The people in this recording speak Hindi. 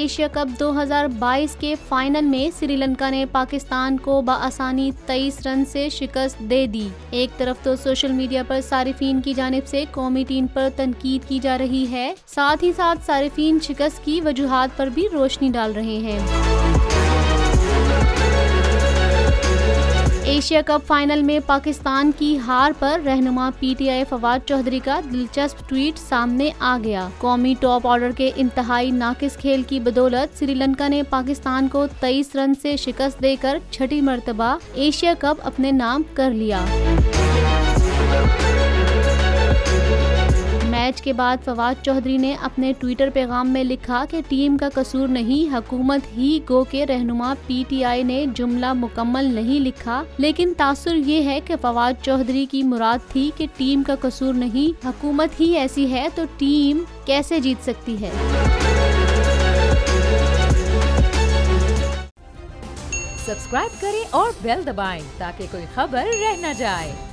एशिया कप 2022 के फाइनल में श्रीलंका ने पाकिस्तान को बआसानी 23 रन से शिकस्त दे दी। एक तरफ तो सोशल मीडिया पर सारिफीन की जानिब से कौमी टीम पर तनकीद की जा रही है, साथ ही साथ सारिफीन शिकस्त की वजूहात पर भी रोशनी डाल रहे हैं। एशिया कप फाइनल में पाकिस्तान की हार पर रहनुमा पीटीआई फवाद चौधरी का दिलचस्प ट्वीट सामने आ गया। कौमी टॉप ऑर्डर के इंतहाई नाकिस खेल की बदौलत श्रीलंका ने पाकिस्तान को 23 रन से शिकस्त देकर छठी मर्तबा एशिया कप अपने नाम कर लिया। मैच के बाद फवाद चौधरी ने अपने ट्विटर पैगाम में लिखा कि टीम का कसूर नहीं, हुकूमत ही गो के रहनुमा पीटीआई ने जुमला मुकम्मल नहीं लिखा, लेकिन तासुर ये है कि फवाद चौधरी की मुराद थी कि टीम का कसूर नहीं, हुकूमत ही ऐसी है तो टीम कैसे जीत सकती है। सब्सक्राइब करें और बेल दबाएं ताकि कोई खबर रह न जाए।